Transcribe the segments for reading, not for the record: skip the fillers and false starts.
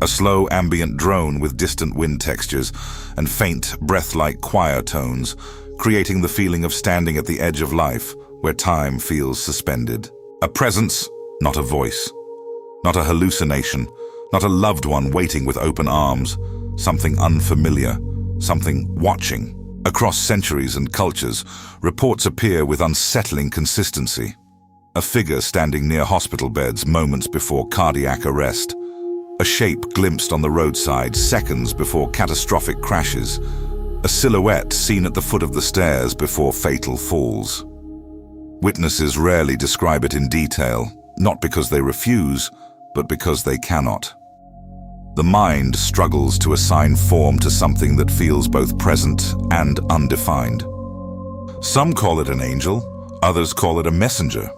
A slow ambient drone with distant wind textures and faint, breath-like choir tones, creating the feeling of standing at the edge of life, where time feels suspended. A presence, not a voice. Not a hallucination, not a loved one waiting with open arms. Something unfamiliar, something watching. Across centuries and cultures, reports appear with unsettling consistency. A figure standing near hospital beds moments before cardiac arrest. A shape glimpsed on the roadside seconds before catastrophic crashes. A silhouette seen at the foot of the stairs before fatal falls. Witnesses rarely describe it in detail, not because they refuse, but because they cannot. The mind struggles to assign form to something that feels both present and undefined. Some call it an angel, others call it a messenger.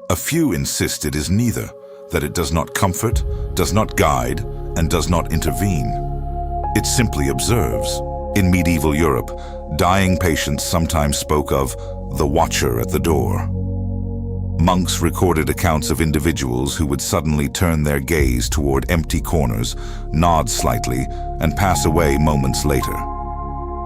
A few insist it is neither, that it does not comfort, does not guide, and does not intervene. It simply observes. In medieval Europe, dying patients sometimes spoke of the watcher at the door. Monks recorded accounts of individuals who would suddenly turn their gaze toward empty corners, nod slightly, and pass away moments later.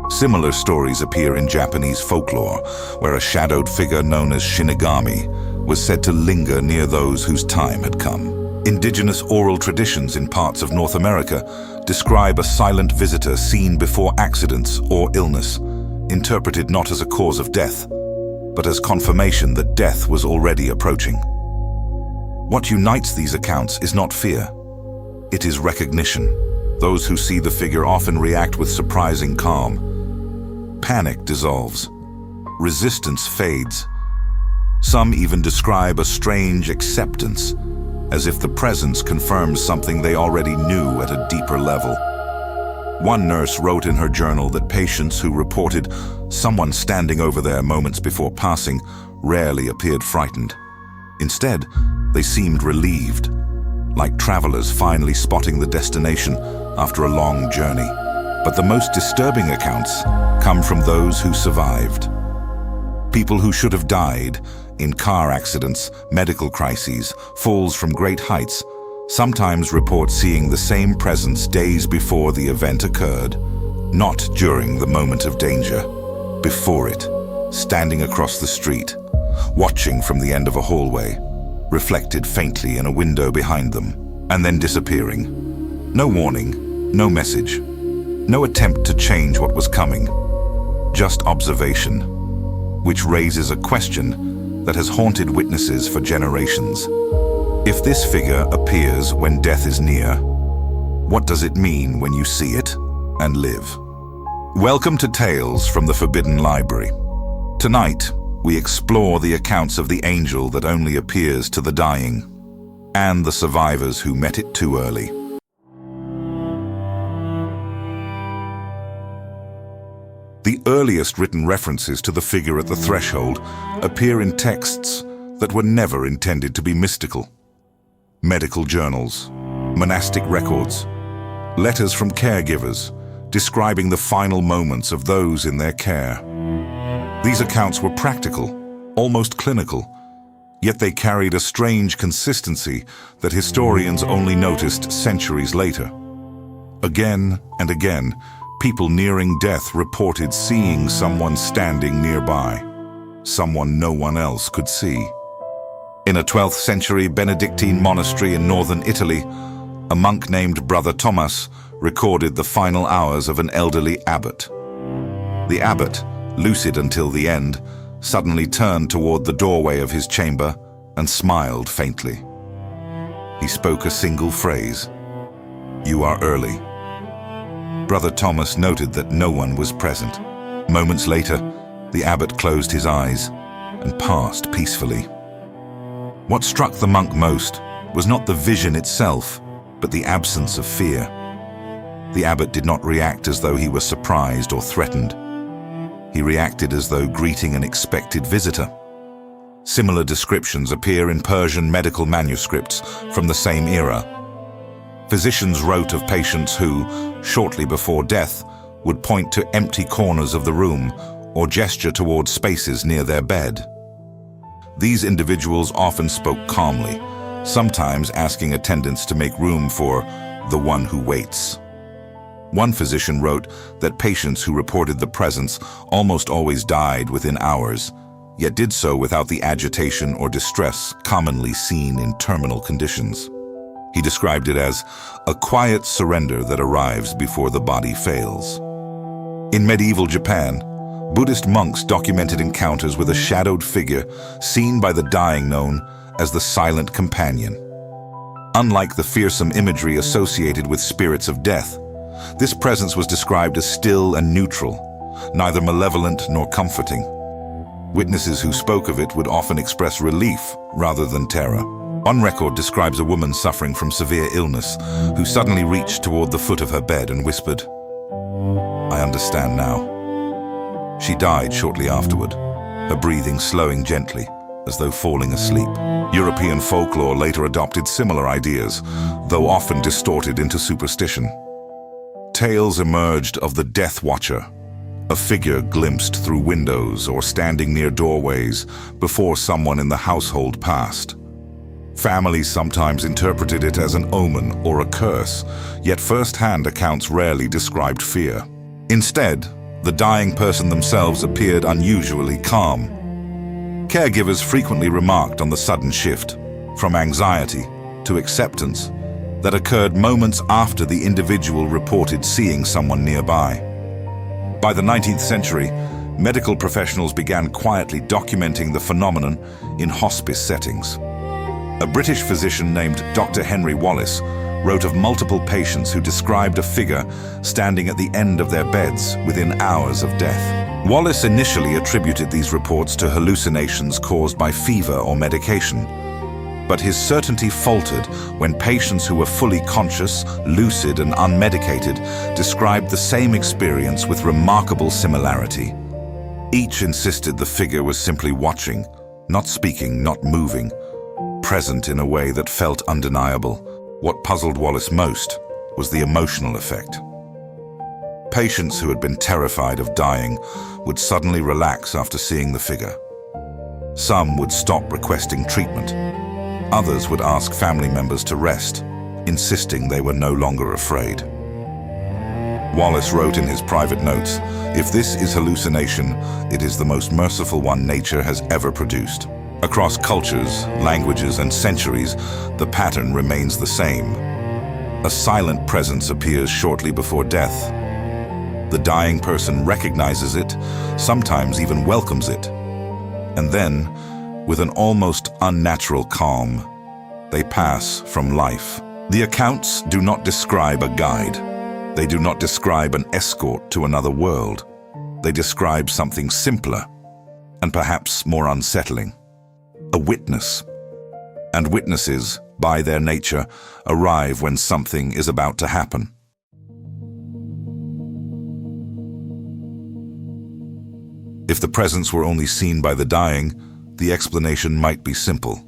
Similar stories appear in Japanese folklore, where a shadowed figure known as Shinigami was said to linger near those whose time had come. Indigenous oral traditions in parts of North America describe a silent visitor seen before accidents or illness, interpreted not as a cause of death, but as confirmation that death was already approaching. What unites these accounts is not fear. It is recognition. Those who see the figure often react with surprising calm. Panic dissolves. Resistance fades. Some even describe a strange acceptance, as if the presence confirms something they already knew at a deeper level. One nurse wrote in her journal that patients who reported someone standing over there moments before passing rarely appeared frightened. Instead, they seemed relieved, like travelers finally spotting the destination after a long journey. But the most disturbing accounts come from those who survived. People who should have died in car accidents, medical crises, falls from great heights, sometimes report seeing the same presence days before the event occurred, not during the moment of danger, before it, standing across the street, watching from the end of a hallway, reflected faintly in a window behind them, and then disappearing. No warning, no message, no attempt to change what was coming, just observation, which raises a question that has haunted witnesses for generations. If this figure appears when death is near, what does it mean when you see it and live? Welcome to Tales from the Forbidden Library. Tonight, we explore the accounts of the angel that only appears to the dying, and the survivors who met it too early. The earliest written references to the figure at the threshold appear in texts that were never intended to be mystical. Medical journals, monastic records, letters from caregivers describing the final moments of those in their care. These accounts were practical, almost clinical, yet they carried a strange consistency that historians only noticed centuries later. Again and again, people nearing death reported seeing someone standing nearby, someone no one else could see. In a 12th century Benedictine monastery in northern Italy, a monk named Brother Thomas recorded the final hours of an elderly abbot. The abbot, lucid until the end, suddenly turned toward the doorway of his chamber and smiled faintly. He spoke a single phrase, "You are early." Brother Thomas noted that no one was present. Moments later, the abbot closed his eyes and passed peacefully. What struck the monk most was not the vision itself, but the absence of fear. The abbot did not react as though he were surprised or threatened. He reacted as though greeting an expected visitor. Similar descriptions appear in Persian medical manuscripts from the same era. Physicians wrote of patients who, shortly before death, would point to empty corners of the room or gesture toward spaces near their bed. These individuals often spoke calmly, sometimes asking attendants to make room for the one who waits. One physician wrote that patients who reported the presence almost always died within hours, yet did so without the agitation or distress commonly seen in terminal conditions. He described it as a quiet surrender that arrives before the body fails. In medieval Japan, Buddhist monks documented encounters with a shadowed figure seen by the dying known as the silent companion. Unlike the fearsome imagery associated with spirits of death, this presence was described as still and neutral, neither malevolent nor comforting. Witnesses who spoke of it would often express relief rather than terror. One record describes a woman suffering from severe illness who suddenly reached toward the foot of her bed and whispered, "I understand now." She died shortly afterward, her breathing slowing gently, as though falling asleep. European folklore later adopted similar ideas, though often distorted into superstition. Tales emerged of the Death Watcher, a figure glimpsed through windows or standing near doorways before someone in the household passed. Families sometimes interpreted it as an omen or a curse, yet first-hand accounts rarely described fear. Instead, the dying person themselves appeared unusually calm. Caregivers frequently remarked on the sudden shift, from anxiety to acceptance, that occurred moments after the individual reported seeing someone nearby. By the 19th century, medical professionals began quietly documenting the phenomenon in hospice settings. A British physician named Dr. Henry Wallace wrote of multiple patients who described a figure standing at the end of their beds within hours of death. Wallace initially attributed these reports to hallucinations caused by fever or medication, but his certainty faltered when patients who were fully conscious, lucid, and unmedicated described the same experience with remarkable similarity. Each insisted the figure was simply watching, not speaking, not moving, present in a way that felt undeniable. What puzzled Wallace most was the emotional effect. Patients who had been terrified of dying would suddenly relax after seeing the figure. Some would stop requesting treatment. Others would ask family members to rest, insisting they were no longer afraid. Wallace wrote in his private notes, "If this is hallucination, it is the most merciful one nature has ever produced." Across cultures, languages, and centuries, the pattern remains the same. A silent presence appears shortly before death. The dying person recognizes it, sometimes even welcomes it. And then, with an almost unnatural calm, they pass from life. The accounts do not describe a guide. They do not describe an escort to another world. They describe something simpler, and perhaps more unsettling. A witness. And witnesses, by their nature, arrive when something is about to happen. If the presence were only seen by the dying, the explanation might be simple.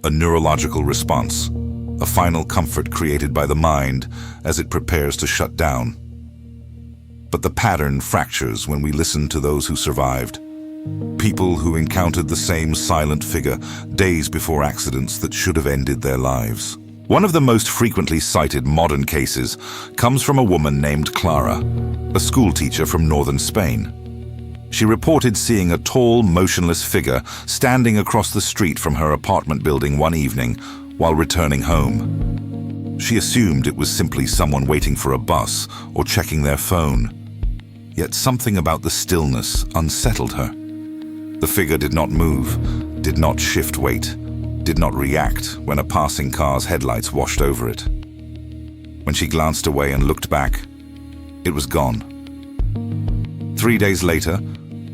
A neurological response, a final comfort created by the mind as it prepares to shut down. But the pattern fractures when we listen to those who survived. People who encountered the same silent figure days before accidents that should have ended their lives. One of the most frequently cited modern cases comes from a woman named Clara, a schoolteacher from northern Spain. She reported seeing a tall, motionless figure standing across the street from her apartment building one evening while returning home. She assumed it was simply someone waiting for a bus or checking their phone. Yet something about the stillness unsettled her. The figure did not move, did not shift weight, did not react when a passing car's headlights washed over it. When she glanced away and looked back, it was gone. 3 days later,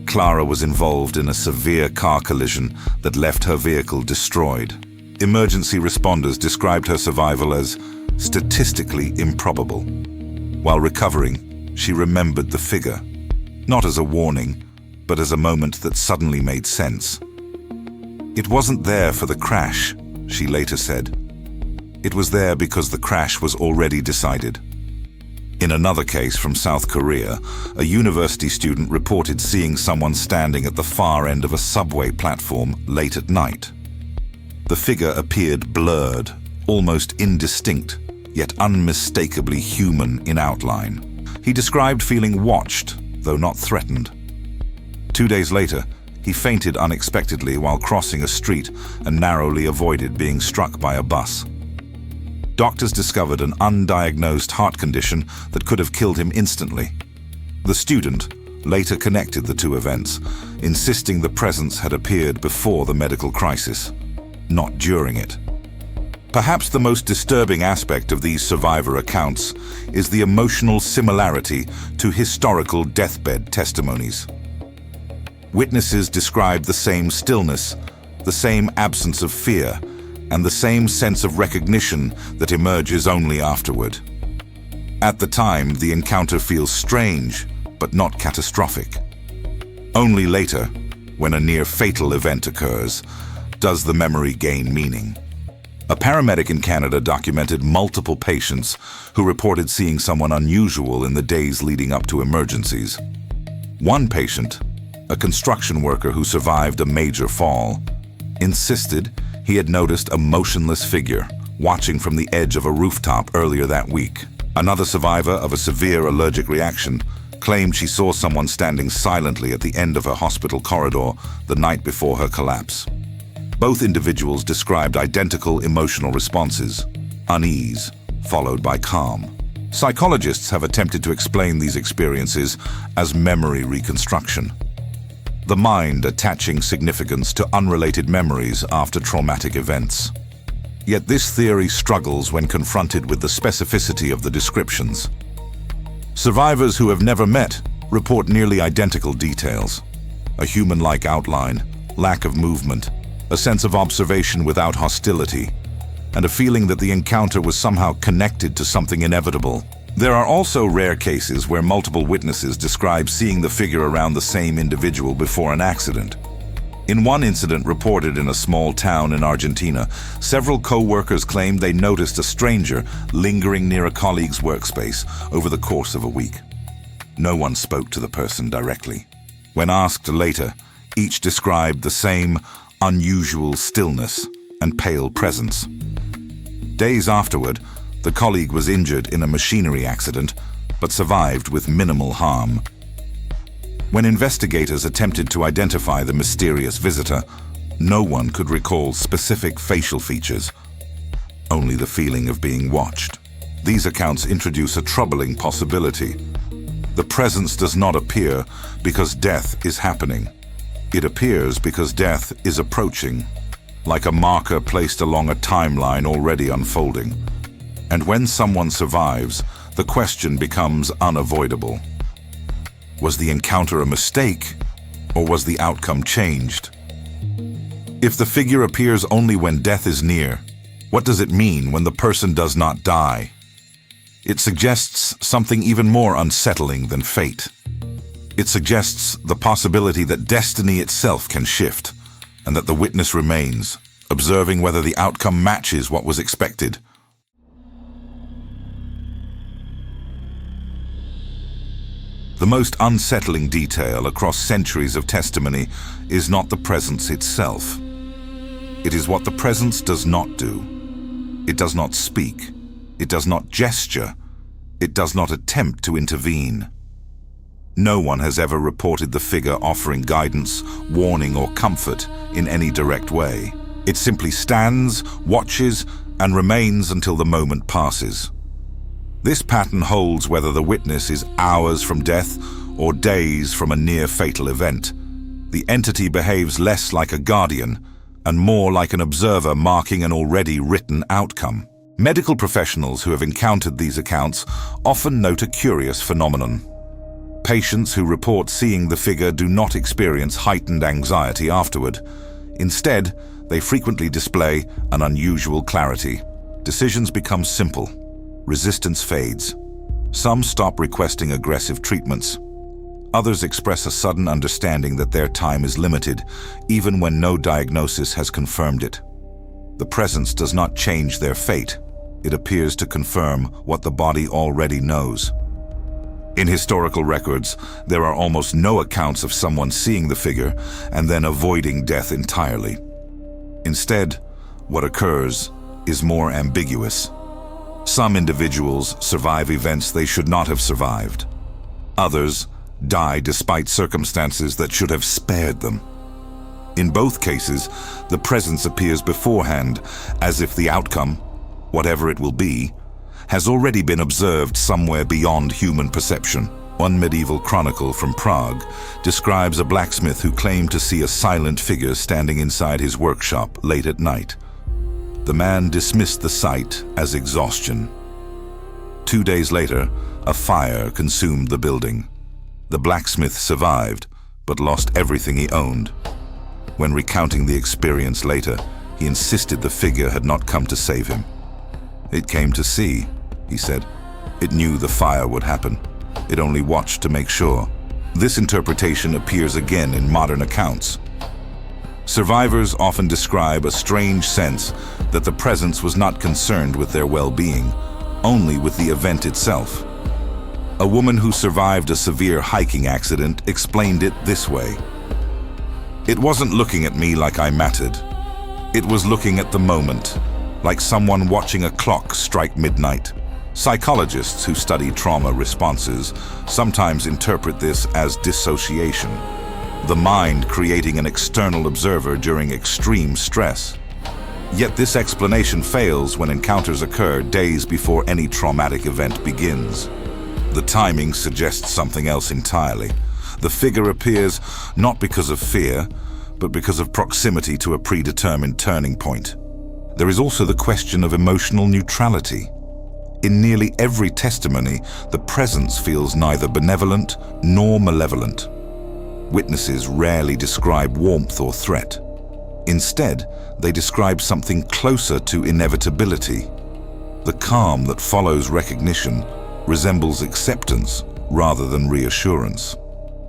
Clara was involved in a severe car collision that left her vehicle destroyed. Emergency responders described her survival as statistically improbable. While recovering, she remembered the figure, not as a warning, but as a moment that suddenly made sense. It wasn't there for the crash, she later said. It was there because the crash was already decided. In another case from South Korea, a university student reported seeing someone standing at the far end of a subway platform late at night. The figure appeared blurred, almost indistinct, yet unmistakably human in outline. He described feeling watched, though not threatened. 2 days later, he fainted unexpectedly while crossing a street and narrowly avoided being struck by a bus. Doctors discovered an undiagnosed heart condition that could have killed him instantly. The student later connected the two events, insisting the presence had appeared before the medical crisis, not during it. Perhaps the most disturbing aspect of these survivor accounts is the emotional similarity to historical deathbed testimonies. Witnesses described the same stillness, the same absence of fear, and the same sense of recognition that emerges only afterward. At the time, the encounter feels strange, but not catastrophic. Only later, when a near-fatal event occurs, does the memory gain meaning. A paramedic in Canada documented multiple patients who reported seeing someone unusual in the days leading up to emergencies. One patient, a construction worker who survived a major fall, insisted he had noticed a motionless figure watching from the edge of a rooftop earlier that week. Another survivor of a severe allergic reaction claimed she saw someone standing silently at the end of her hospital corridor the night before her collapse. Both individuals described identical emotional responses: unease, followed by calm. Psychologists have attempted to explain these experiences as memory reconstruction, the mind attaching significance to unrelated memories after traumatic events. Yet this theory struggles when confronted with the specificity of the descriptions. Survivors who have never met report nearly identical details: a human-like outline, lack of movement, a sense of observation without hostility, and a feeling that the encounter was somehow connected to something inevitable. There are also rare cases where multiple witnesses describe seeing the figure around the same individual before an accident. In one incident reported in a small town in Argentina, several co-workers claimed they noticed a stranger lingering near a colleague's workspace over the course of a week. No one spoke to the person directly. When asked later, each described the same unusual stillness and pale presence. Days afterward, the colleague was injured in a machinery accident, but survived with minimal harm. When investigators attempted to identify the mysterious visitor, no one could recall specific facial features, only the feeling of being watched. These accounts introduce a troubling possibility. The presence does not appear because death is happening. It appears because death is approaching, like a marker placed along a timeline already unfolding. And when someone survives, the question becomes unavoidable. Was the encounter a mistake, or was the outcome changed? If the figure appears only when death is near, what does it mean when the person does not die? It suggests something even more unsettling than fate. It suggests the possibility that destiny itself can shift, and that the witness remains, observing whether the outcome matches what was expected. The most unsettling detail across centuries of testimony is not the presence itself. It is what the presence does not do. It does not speak. It does not gesture. It does not attempt to intervene. No one has ever reported the figure offering guidance, warning, or comfort in any direct way. It simply stands, watches, and remains until the moment passes. This pattern holds whether the witness is hours from death or days from a near-fatal event. The entity behaves less like a guardian and more like an observer marking an already written outcome. Medical professionals who have encountered these accounts often note a curious phenomenon. Patients who report seeing the figure do not experience heightened anxiety afterward. Instead, they frequently display an unusual clarity. Decisions become simple. Resistance fades. Some stop requesting aggressive treatments. Others express a sudden understanding that their time is limited, even when no diagnosis has confirmed it. The presence does not change their fate. It appears to confirm what the body already knows. In historical records, there are almost no accounts of someone seeing the figure and then avoiding death entirely. Instead, what occurs is more ambiguous. Some individuals survive events they should not have survived. Others die despite circumstances that should have spared them. In both cases, the presence appears beforehand, as if the outcome, whatever it will be, has already been observed somewhere beyond human perception. One medieval chronicle from Prague describes a blacksmith who claimed to see a silent figure standing inside his workshop late at night. The man dismissed the sight as exhaustion. 2 days later, a fire consumed the building. The blacksmith survived, but lost everything he owned. When recounting the experience later, he insisted the figure had not come to save him. "It came to see," he said. "It knew the fire would happen. It only watched to make sure." This interpretation appears again in modern accounts. Survivors often describe a strange sense that the presence was not concerned with their well-being, only with the event itself. A woman who survived a severe hiking accident explained it this way: "It wasn't looking at me like I mattered. It was looking at the moment, like someone watching a clock strike midnight." Psychologists who study trauma responses sometimes interpret this as dissociation, the mind creating an external observer during extreme stress. Yet this explanation fails when encounters occur days before any traumatic event begins. The timing suggests something else entirely. The figure appears not because of fear, but because of proximity to a predetermined turning point. There is also the question of emotional neutrality. In nearly every testimony, the presence feels neither benevolent nor malevolent. Witnesses rarely describe warmth or threat. Instead, they describe something closer to inevitability. The calm that follows recognition resembles acceptance rather than reassurance,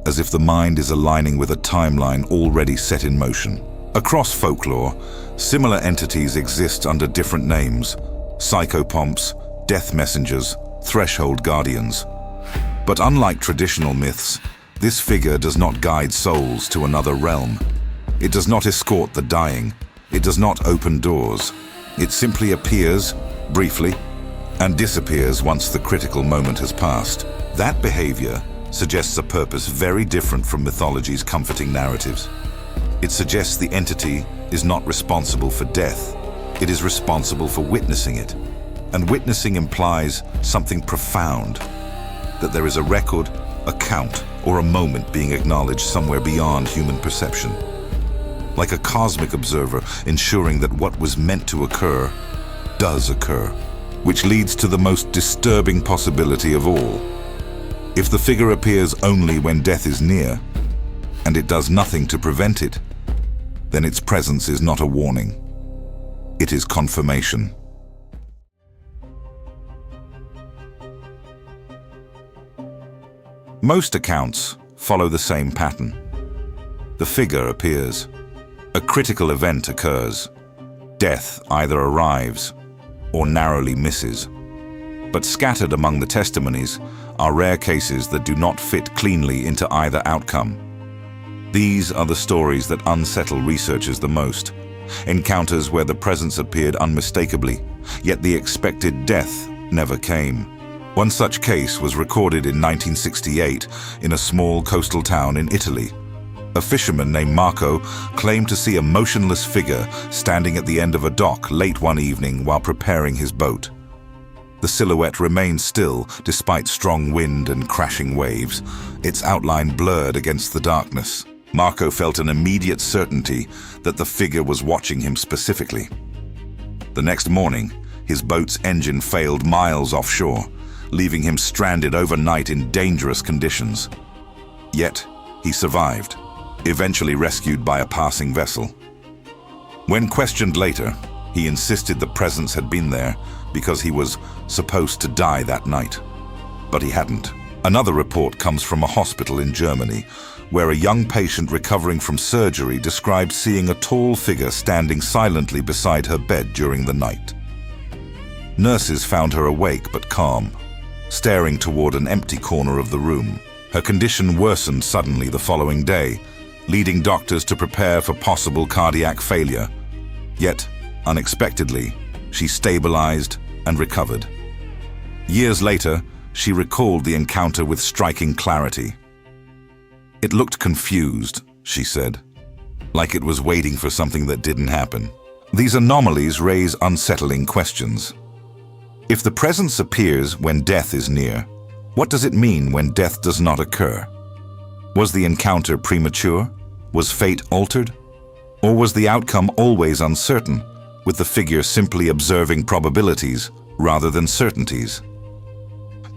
as if the mind is aligning with a timeline already set in motion. Across folklore, similar entities exist under different names: psychopomps, death messengers, threshold guardians. But unlike traditional myths, this figure does not guide souls to another realm. It does not escort the dying. It does not open doors. It simply appears, briefly, and disappears once the critical moment has passed. That behavior suggests a purpose very different from mythology's comforting narratives. It suggests the entity is not responsible for death. It is responsible for witnessing it. And witnessing implies something profound, that there is a record, a count, or a moment being acknowledged somewhere beyond human perception. Like a cosmic observer ensuring that what was meant to occur does occur, which leads to the most disturbing possibility of all. If the figure appears only when death is near, and it does nothing to prevent it, then its presence is not a warning. It is confirmation. Most accounts follow the same pattern. The figure appears. A critical event occurs. Death either arrives or narrowly misses. But scattered among the testimonies are rare cases that do not fit cleanly into either outcome. These are the stories that unsettle researchers the most. Encounters where the presence appeared unmistakably, yet the expected death never came. One such case was recorded in 1968 in a small coastal town in Italy. A fisherman named Marco claimed to see a motionless figure standing at the end of a dock late one evening while preparing his boat. The silhouette remained still despite strong wind and crashing waves, its outline blurred against the darkness. Marco felt an immediate certainty that the figure was watching him specifically. The next morning, his boat's engine failed miles offshore, leaving him stranded overnight in dangerous conditions. Yet, he survived, eventually rescued by a passing vessel. When questioned later, he insisted the presence had been there because he was supposed to die that night. But he hadn't. Another report comes from a hospital in Germany, where a young patient recovering from surgery described seeing a tall figure standing silently beside her bed during the night. Nurses found her awake but calm, staring toward an empty corner of the room. Her condition worsened suddenly the following day, leading doctors to prepare for possible cardiac failure. Yet, unexpectedly, she stabilized and recovered. Years later, she recalled the encounter with striking clarity. "It looked confused," she said, "like it was waiting for something that didn't happen." These anomalies raise unsettling questions. If the presence appears when death is near, what does it mean when death does not occur? Was the encounter premature? Was fate altered? Or was the outcome always uncertain, with the figure simply observing probabilities rather than certainties?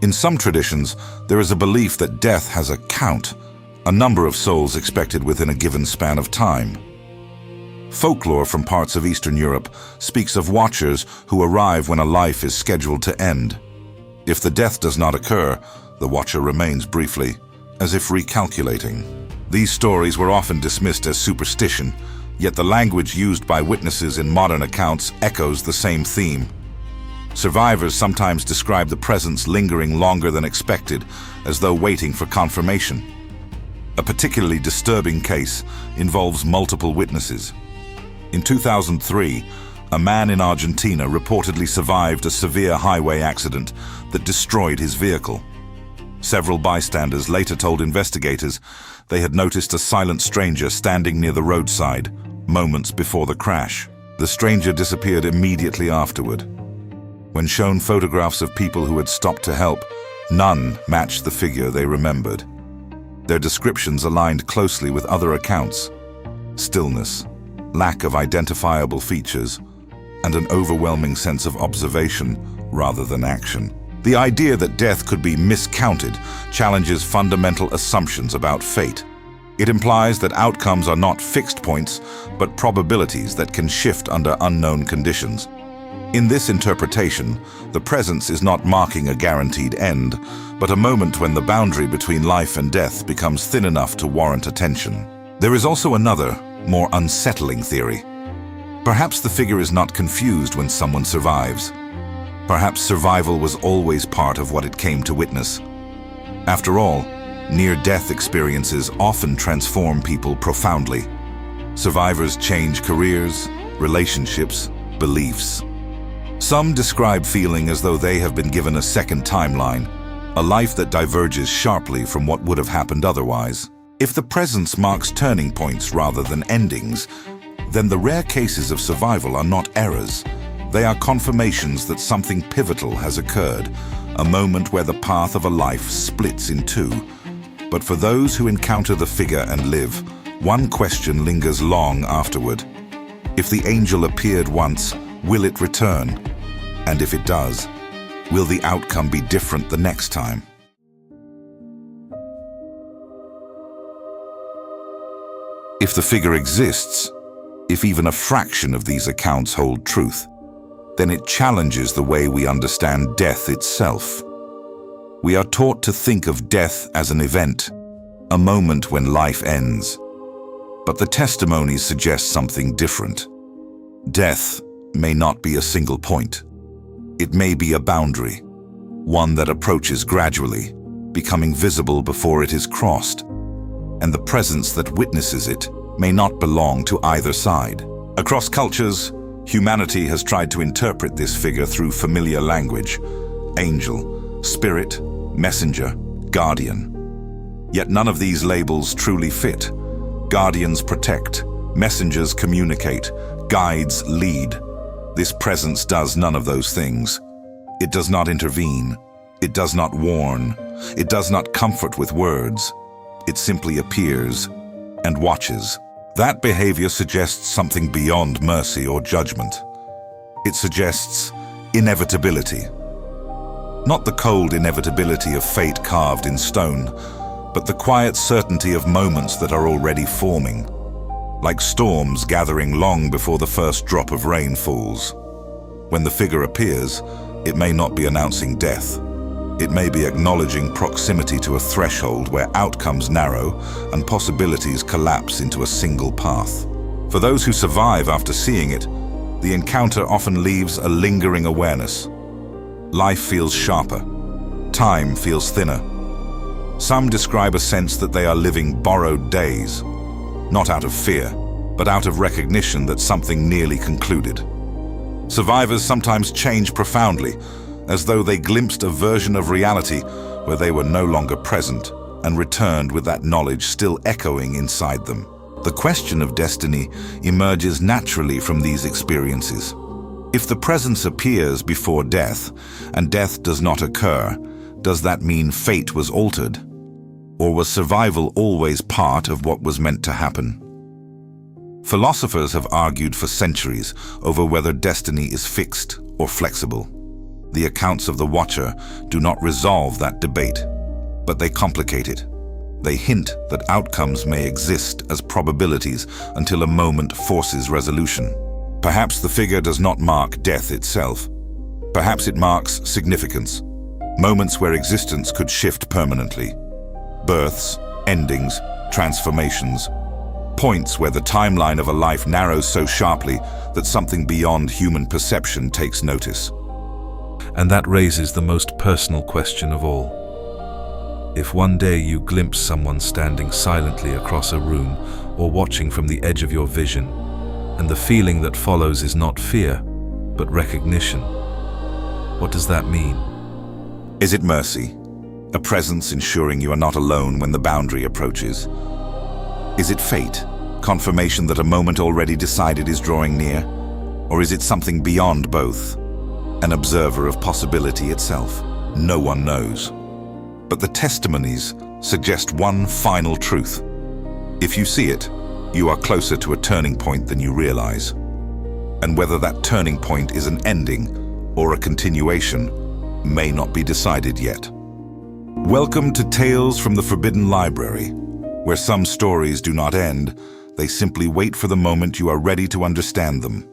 In some traditions, there is a belief that death has a count, a number of souls expected within a given span of time. Folklore from parts of Eastern Europe speaks of watchers who arrive when a life is scheduled to end. If the death does not occur, the watcher remains briefly, as if recalculating. These stories were often dismissed as superstition, yet the language used by witnesses in modern accounts echoes the same theme. Survivors sometimes describe the presence lingering longer than expected, as though waiting for confirmation. A particularly disturbing case involves multiple witnesses. In 2003, a man in Argentina reportedly survived a severe highway accident that destroyed his vehicle. Several bystanders later told investigators they had noticed a silent stranger standing near the roadside moments before the crash. The stranger disappeared immediately afterward. When shown photographs of people who had stopped to help, none matched the figure they remembered. Their descriptions aligned closely with other accounts: stillness, lack of identifiable features, and an overwhelming sense of observation rather than action. The idea that death could be miscounted challenges fundamental assumptions about fate. It implies that outcomes are not fixed points, but probabilities that can shift under unknown conditions. In this interpretation, the presence is not marking a guaranteed end, but a moment when the boundary between life and death becomes thin enough to warrant attention. There is also another, more unsettling theory. Perhaps the figure is not confused when someone survives. Perhaps survival was always part of what it came to witness. After all, near-death experiences often transform people profoundly. Survivors change careers, relationships, beliefs. Some describe feeling as though they have been given a second timeline, a life that diverges sharply from what would have happened otherwise. If the presence marks turning points rather than endings, then the rare cases of survival are not errors. They are confirmations that something pivotal has occurred, a moment where the path of a life splits in two. But for those who encounter the figure and live, one question lingers long afterward. If the angel appeared once, will it return? And if it does, will the outcome be different the next time? If the figure exists, if even a fraction of these accounts hold truth, then it challenges the way we understand death itself. We are taught to think of death as an event, a moment when life ends. But the testimonies suggest something different. Death may not be a single point. It may be a boundary, one that approaches gradually, becoming visible before it is crossed. And the presence that witnesses it may not belong to either side. Across cultures, humanity has tried to interpret this figure through familiar language: angel, spirit, messenger, guardian. Yet none of these labels truly fit. Guardians protect, messengers communicate, guides lead. This presence does none of those things. It does not intervene. It does not warn. It does not comfort with words. It simply appears and watches. That behavior suggests something beyond mercy or judgment. It suggests inevitability. Not the cold inevitability of fate carved in stone, but the quiet certainty of moments that are already forming, like storms gathering long before the first drop of rain falls. When the figure appears, it may not be announcing death. It may be acknowledging proximity to a threshold where outcomes narrow and possibilities collapse into a single path. For those who survive after seeing it, the encounter often leaves a lingering awareness. Life feels sharper. Time feels thinner. Some describe a sense that they are living borrowed days, not out of fear, but out of recognition that something nearly concluded. Survivors sometimes change profoundly, as though they glimpsed a version of reality where they were no longer present and returned with that knowledge still echoing inside them. The question of destiny emerges naturally from these experiences. If the presence appears before death, and death does not occur, does that mean fate was altered? Or was survival always part of what was meant to happen? Philosophers have argued for centuries over whether destiny is fixed or flexible. The accounts of the Watcher do not resolve that debate, but they complicate it. They hint that outcomes may exist as probabilities until a moment forces resolution. Perhaps the figure does not mark death itself. Perhaps it marks significance, moments where existence could shift permanently. Births, endings, transformations, points where the timeline of a life narrows so sharply that something beyond human perception takes notice. And that raises the most personal question of all. If one day you glimpse someone standing silently across a room or watching from the edge of your vision, and the feeling that follows is not fear, but recognition, what does that mean? Is it mercy? A presence ensuring you are not alone when the boundary approaches? Is it fate? Confirmation that a moment already decided is drawing near? Or is it something beyond both? An observer of possibility itself? No one knows. But the testimonies suggest one final truth. If you see it, you are closer to a turning point than you realize. And whether that turning point is an ending or a continuation may not be decided yet. Welcome to Tales from the Forbidden Library, where some stories do not end, they simply wait for the moment you are ready to understand them.